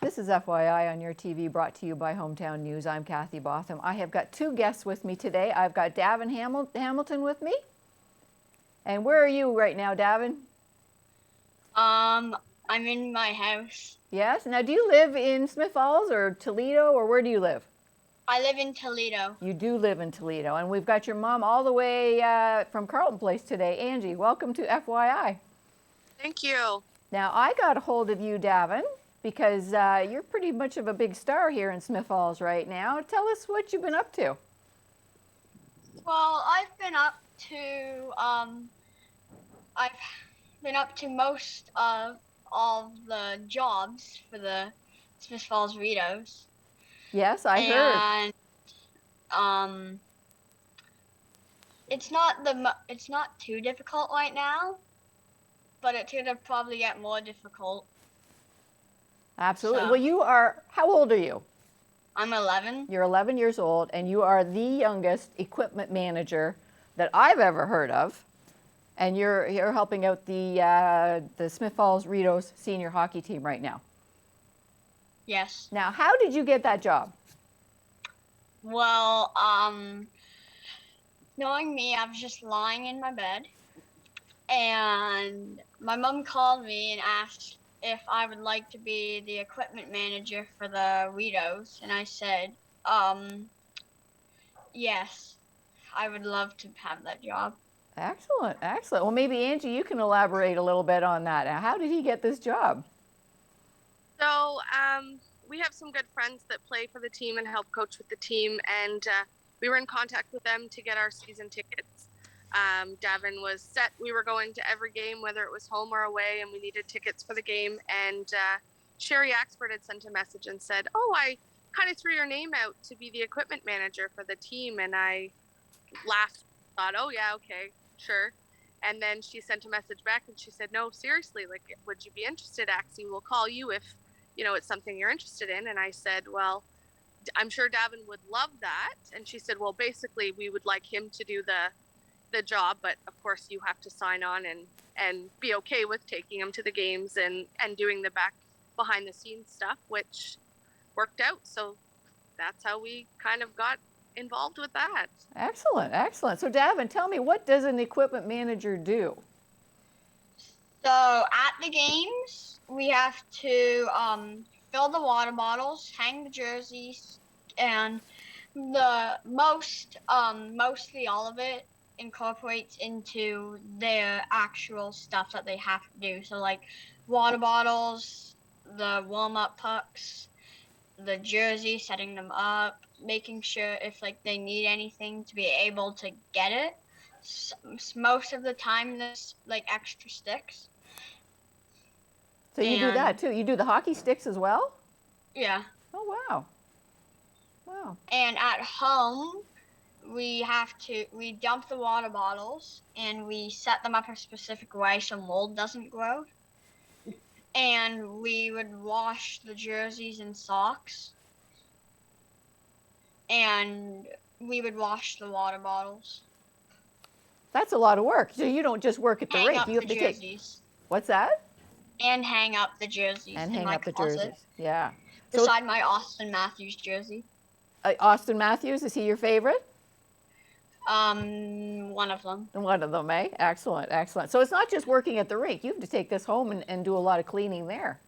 This is FYI on YourTV, brought to you by Hometown News. I'm Kathy Botham. I have got two guests with me today. I've got Davin Hamilton with me. And where are you right now, Davin? I'm in my house. Yes? Now, do you live in Smith Falls or Toledo, or where do you live? I live in Toledo. You do live in Toledo. And we've got your mom all the way from Carlton Place today. Angie, welcome to FYI. Thank you. Now, I got a hold of you, Davin, because you're pretty much of a big star here in Smith Falls right now. Tell us what you've been up to. Well, I've been up to most of all the jobs for the Smith Falls Rideaus. Yes, I heard. And it's not too difficult right now, but it's gonna probably get more difficult. Absolutely. So, Well, how old are you? I'm 11. You're 11 years old, and you are the youngest equipment manager that I've ever heard of. And you're helping out the Smith Falls Rideaus senior hockey team right now. Yes. Now, how did you get that job? Well, knowing me, I was just lying in my bed, and my mom called me and asked if I would like to be the equipment manager for the Rideaus, and I said, yes, I would love to have that job. Excellent, excellent. Well, maybe Angie, you can elaborate a little bit on that. How did he get this job? So we have some good friends that play for the team and help coach with the team, and we were in contact with them to get our season tickets. Davin was set. We were going to every game, whether it was home or away, and we needed tickets for the game. And Sherry Axford had sent a message and said, "Oh, I kind of threw your name out to be the equipment manager for the team." And I laughed, thought, "Oh yeah, okay, sure." And then she sent a message back and she said, "No, seriously, like, would you be interested, Axie? We'll call you if, it's something you're interested in." And I said, "Well, I'm sure Davin would love that." And she said, "Well, basically we would like him to do the job, but of course you have to sign on and be okay with taking him to the games and doing the behind the scenes stuff," which worked out. So that's how we kind of got involved with that. Excellent, excellent. So Davin, tell me, what does an equipment manager do? So at the games, we have to fill the water bottles, hang the jerseys, and mostly all of it incorporates into their actual stuff that they have to do. So like water bottles, the warm-up pucks, the jersey, setting them up, making sure if like they need anything to be able to get it. Most of the time there's like extra sticks. So you do that too? You do the hockey sticks as well? Yeah. Oh, wow. Wow. And at home, we dump the water bottles and we set them up a specific way so mold doesn't grow. And we would wash the jerseys and socks. And we would wash the water bottles. That's a lot of work. So you don't just work at the rink. You have to take. What's that? And hang up the jerseys. And hang up the jerseys. Yeah. Beside my Austin Matthews jersey. Austin Matthews, is he your favorite? One of them. One of them, eh? Excellent, excellent. So it's not just working at the rink. You have to take this home and do a lot of cleaning there.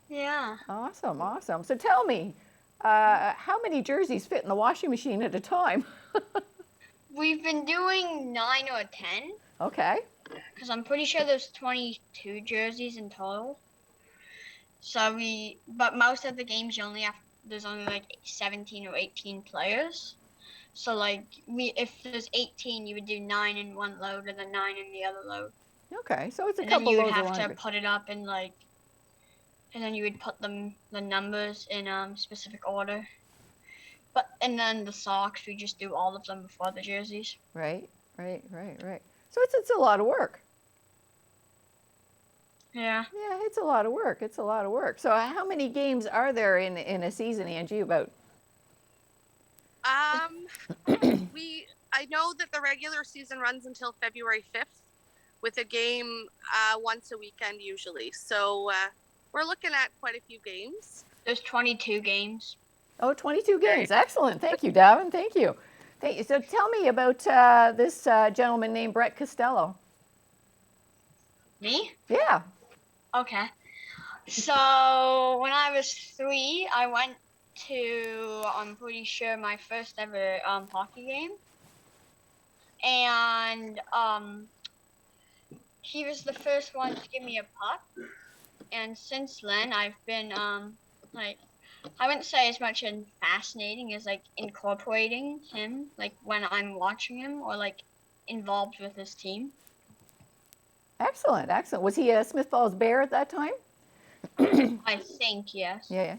Yeah. Awesome, awesome. So tell me, how many jerseys fit in the washing machine at a time? We've been doing 9 or 10. Okay. Because I'm pretty sure there's 22 jerseys in total. But most of the games there's only like 17 or 18 players. So like if there's 18, you would do 9 in one load and then 9 in the other load. Okay, so it's a and couple then you loads would of have laundry. to put it up in like, and then you would put the numbers in specific order. And then the socks, we just do all of them before the jerseys. Right. So it's a lot of work. Yeah. Yeah, it's a lot of work. It's a lot of work. So how many games are there in a season, Angie, about? I know that the regular season runs until February 5th with a game once a weekend usually. So we're looking at quite a few games. There's 22 games. Oh, 22 games. Excellent. Thank you, Davin. Thank you. Thank you. So tell me about this gentleman named Brett Costello. Me? Yeah. Okay. So when I was 3, I went to, I'm pretty sure, my first ever hockey game. And he was the first one to give me a puck. And since then, I've been like, I wouldn't say as much in fascinating as like incorporating him, like when I'm watching him or like involved with his team. Excellent. Excellent. Was he a Smith Falls Bear at that time? I think, yes. Yeah.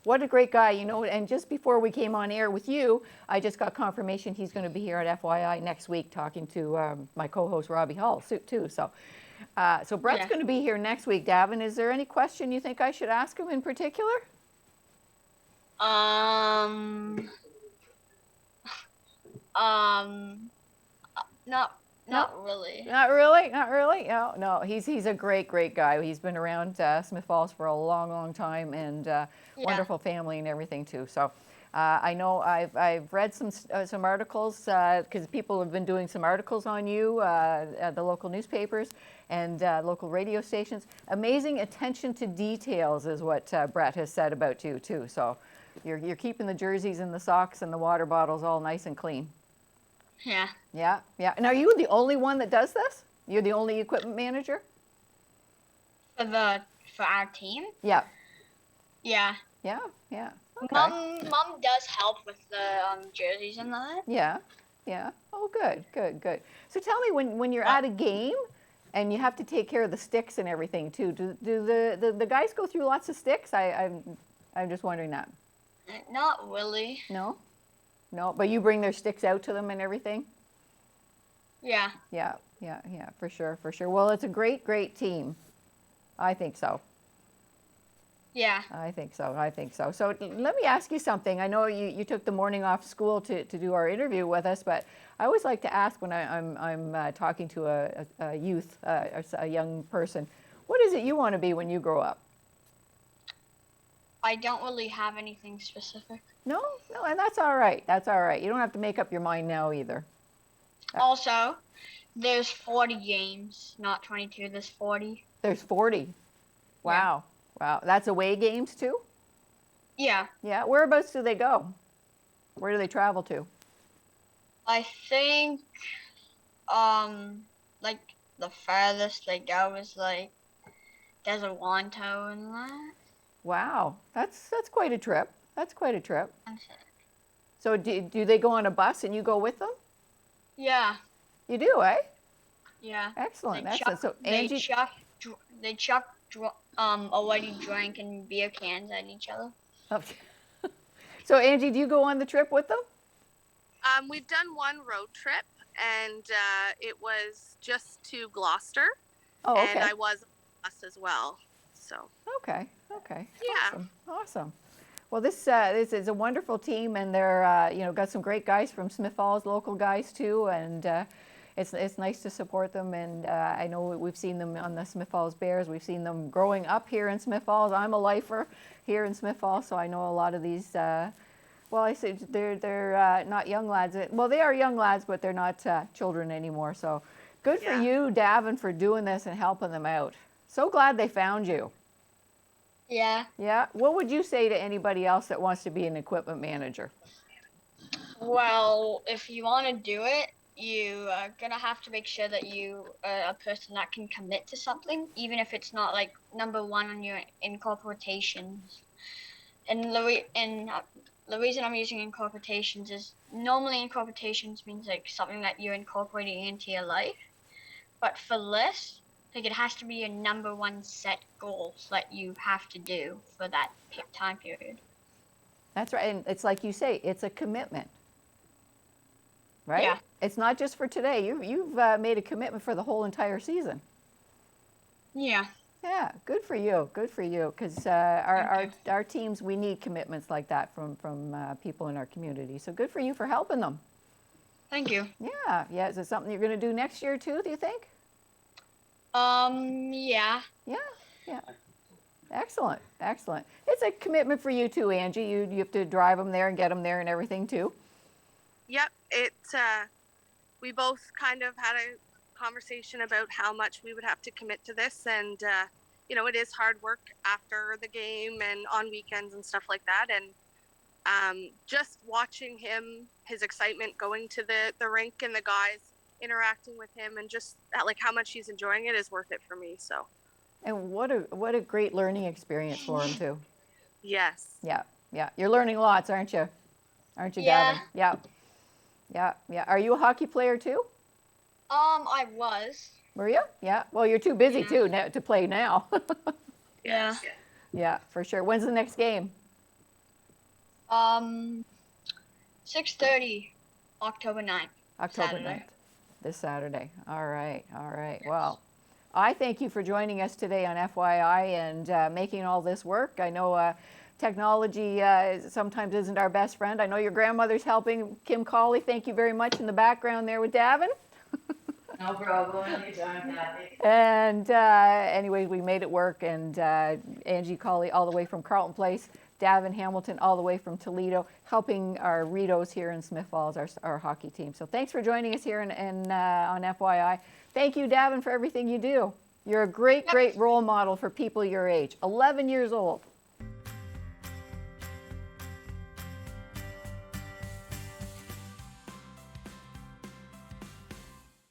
What a great guy, you know. And just before we came on air with you, I just got confirmation he's going to be here at FYI next week talking to my co-host Robbie Hall too. So Brett's going to be here next week. Davin, is there any question you think I should ask him in particular? Not really. Not really. No. He's a great guy. He's been around Smith Falls for a long time, and wonderful family and everything too. So I know I've read some articles because people have been doing some articles on you at the local newspapers and local radio stations. Amazing attention to details is what Brett has said about you too. So you're keeping the jerseys and the socks and the water bottles all nice and clean. Yeah. And are you the only one that does this? You're the only equipment manager? For our team? Yeah. Yeah. Okay. Mom does help with the jerseys and that. Yeah. Oh, good. So tell me, when you're at a game and you have to take care of the sticks and everything too, do the guys go through lots of sticks? I'm just wondering that. Not really. No, but you bring their sticks out to them and everything? Yeah. Yeah, for sure. Well, it's a great team. I think so. Yeah. I think so. So let me ask you something. I know you took the morning off school to do our interview with us, but I always like to ask when I'm talking to a youth, a young person, what is it you want to be when you grow up? I don't really have anything specific. No, and that's all right. You don't have to make up your mind now either. Also, there's 40 games, not 22. There's 40. There's 40. Wow. That's away games too? Yeah. Yeah. Whereabouts do they go? Where do they travel to? I think, like the farthest they go is like Desawanto and that. Wow. That's quite a trip. So do they go on a bus and you go with them? Yeah. You do, eh? Yeah. Excellent. So Angie, they chuck already drank and beer cans at each other. Okay. So Angie, do you go on the trip with them? We've done one road trip, and it was just to Gloucester. Oh, okay. And I was on the bus as well. So. Okay. Yeah. Awesome. Well, this is a wonderful team, and they're got some great guys from Smith Falls, local guys too, and it's nice to support them. And I know we've seen them on the Smith Falls Bears. We've seen them growing up here in Smith Falls. I'm a lifer here in Smith Falls, so I know a lot of these. Well, I say they're not young lads. Well, they are young lads, but they're not children anymore. So good for you, Davin, for doing this and helping them out. So glad they found you. Yeah. Yeah. What would you say to anybody else that wants to be an equipment manager? Well, if you want to do it, you are gonna have to make sure that you are a person that can commit to something, even if it's not like number one on your incorporations. And the reason I'm using incorporations is normally incorporations means like something that you're incorporating into your life, but for this, like it has to be your number one set goals that you have to do for that time period. That's right, and it's like you say, it's a commitment, right? Yeah. It's not just for today. You've made a commitment for the whole entire season. Yeah. Yeah, good for you. Because our teams, we need commitments like that from people in our community. So good for you for helping them. Thank you. Yeah. Is it something you're going to do next year too? Do you think? Yeah. Yeah. Excellent, excellent. It's a commitment for you too, Angie. You have to drive them there and get them there and everything too. Yep, we both kind of had a conversation about how much we would have to commit to this, and it is hard work after the game and on weekends and stuff like that. And just watching his excitement going to the rink and the guys interacting with him, and just like how much he's enjoying it is worth it for me. So. And what a great learning experience for him too. Yes. Yeah, yeah. You're learning lots, aren't you? Aren't you, Yeah. Davin? Yeah. Yeah, yeah. Are you a hockey player too? I was. Were you? Yeah. Well, you're too busy too to play now. Yeah. Yeah, for sure. When's the next game? 6:30, October 9th. October Saturday. 9th. This Saturday. All right. All right. Well, I thank you for joining us today on FYI and making all this work. I know technology sometimes isn't our best friend. I know your grandmother's helping. Kim Cawley, thank you very much in the background there with Davin. No problem, anytime, Kathy. And anyway, we made it work. And Angie Cawley all the way from Carlton Place, Davin Hamilton all the way from Toledo, helping our Rideaus here in Smith Falls, our hockey team. So thanks for joining us here on FYI. Thank you, Davin, for everything you do. You're a great, great role model for people your age. 11 years old.